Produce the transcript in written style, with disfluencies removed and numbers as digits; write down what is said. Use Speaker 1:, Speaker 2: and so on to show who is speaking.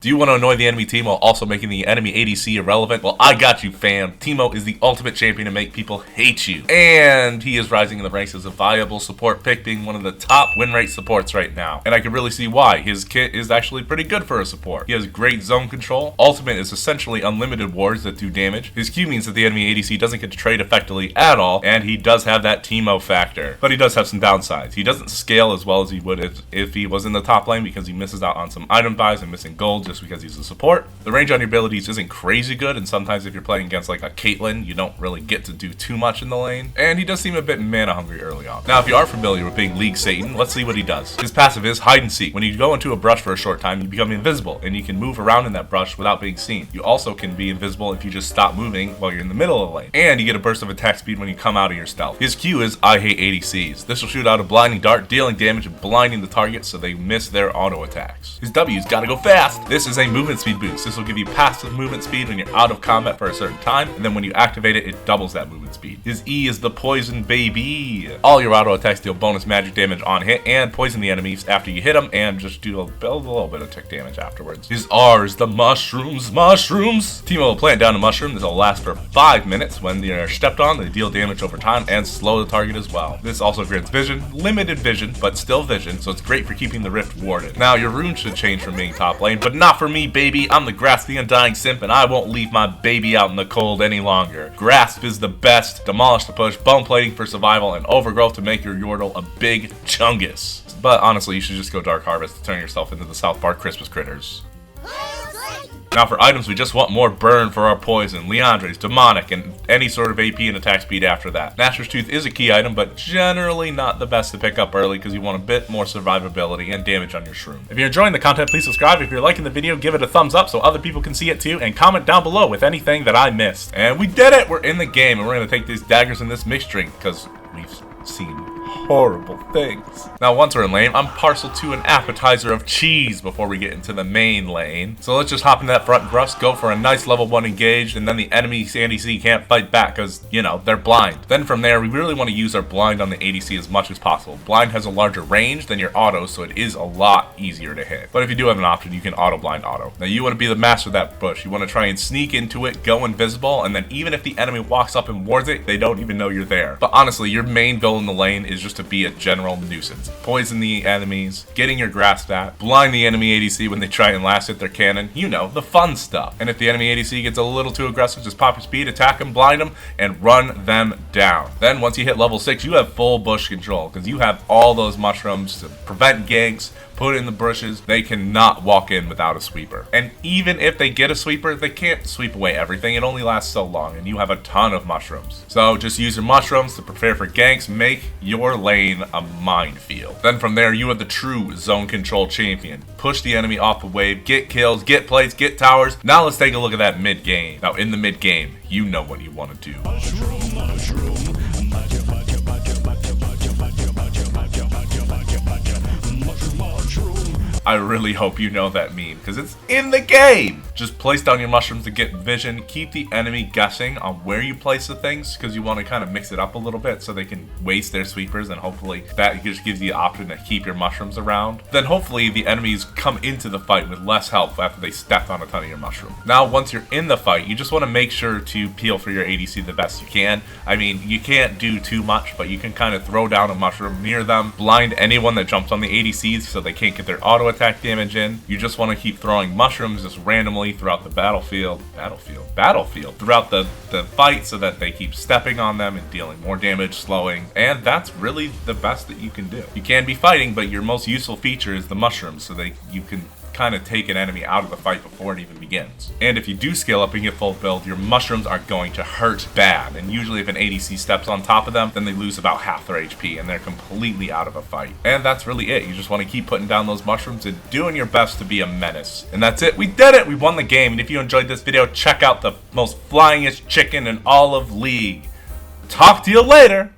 Speaker 1: Do you want to annoy the enemy team while also making the enemy ADC irrelevant? Well, I got you, fam. Teemo is the ultimate champion to make people hate you. And he is rising in the ranks as a viable support pick, being one of the top win rate supports right now. And I can really see why. His kit is actually pretty good for a support. He has great zone control. Ultimate is essentially unlimited wards that do damage. His Q means that the enemy ADC doesn't get to trade effectively at all. And he does have that Teemo factor. But he does have some downsides. He doesn't scale as well as he would if he was in the top lane, because he misses out on some item buys and missing gold just because he's a support. The range on your abilities isn't crazy good, and sometimes if you're playing against like a Caitlyn, you don't really get to do too much in the lane. And he does seem a bit mana hungry early on. Now, if you are familiar with being League Satan, let's see what he does. His passive is hide and seek. When you go into a brush for a short time, you become invisible, and you can move around in that brush without being seen. You also can be invisible if you just stop moving while you're in the middle of the lane. And you get a burst of attack speed when you come out of your stealth. His Q is I hate ADCs. This will shoot out a blinding dart, dealing damage and blinding the target so they miss their auto attacks. His W's gotta go fast. This is a movement speed boost. This will give you passive movement speed when you're out of combat for a certain time, and then when you activate it, it doubles that movement speed. His E is the poison baby. All your auto attacks deal bonus magic damage on hit and poison the enemies after you hit them, and just do a little bit of tick damage afterwards. His R is the mushrooms. Teemo will plant down a mushroom. This will last for 5 minutes. When they're stepped on, they deal damage over time and slow the target as well. This also grants vision, limited vision, but still vision, so it's great for keeping the rift warded. Now, your rune should change from being top lane, but not for me, baby. I'm the Grasp the Undying Simp, and I won't leave my baby out in the cold any longer. Grasp is the best, demolish the push, bone plating for survival, and overgrowth to make your Yordle a big chungus. But honestly, you should just go Dark Harvest to turn yourself into the South Park Christmas critters. Now for items, we just want more burn for our poison, Leandre's, demonic, and any sort of AP and attack speed after that. Nashor's Tooth is a key item, but generally not the best to pick up early because you want a bit more survivability and damage on your shroom. If you're enjoying the content, please subscribe. If you're liking the video, give it a thumbs up so other people can see it too, and comment down below with anything that I missed. And we did it! We're in the game, and we're going to take these daggers and this mixed drink because we've seen horrible things. Now, once we're in lane, I'm parcel to an appetizer of cheese before we get into the main lane. So let's just hop into that front brush, go for a nice level 1 engaged, and then the enemy ADC can't fight back because, you know, they're blind. Then from there, we really want to use our blind on the ADC as much as possible. Blind has a larger range than your auto, so it is a lot easier to hit. But if you do have an option, you can auto blind auto. Now, you want to be the master of that bush. You want to try and sneak into it, go invisible, and then even if the enemy walks up and wards it, they don't even know you're there. But honestly, your main goal in the lane is just to be a general nuisance. Poison the enemies, getting your grasp at, blind the enemy ADC when they try and last hit their cannon, you know, the fun stuff. And if the enemy ADC gets a little too aggressive, just pop your speed, attack them, blind them, and run them down. Then once you hit level 6, you have full bush control because you have all those mushrooms to prevent ganks, put in the bushes. They cannot walk in without a sweeper. And even if they get a sweeper, they can't sweep away everything. It only lasts so long, and you have a ton of mushrooms. So just use your mushrooms to prepare for ganks, make your lane a minefield. Then from there, you have the true zone control champion. Push the enemy off the wave, get kills, get plates, get towers. Now let's take a look at that mid game. Now in the mid game, you know what you want to do. I really hope you know that meme, because it's in the game! Just place down your mushrooms to get vision, keep the enemy guessing on where you place the things, because you want to kind of mix it up a little bit so they can waste their sweepers, and hopefully that just gives you the option to keep your mushrooms around. Then hopefully the enemies come into the fight with less health after they stepped on a ton of your mushroom. Now once you're in the fight, you just want to make sure to peel for your ADC the best you can. I mean, you can't do too much, but you can kind of throw down a mushroom near them, blind anyone that jumps on the ADCs so they can't get their auto attack damage in. You just want to keep throwing mushrooms just randomly throughout the battlefield throughout the fight so that they keep stepping on them and dealing more damage, slowing, and that's really the best that you can do. You can be fighting, but your most useful feature is the mushrooms so that you can kind of take an enemy out of the fight before it even begins. And if you do scale up and get full build, your mushrooms are going to hurt bad, and usually if an ADC steps on top of them, then they lose about half their HP and they're completely out of a fight. And that's really it. You just want to keep putting down those mushrooms and doing your best to be a menace. And that's it. We did it! We won the game. And if you enjoyed this video, check out the most flyingest chicken in all of League. Talk to you later!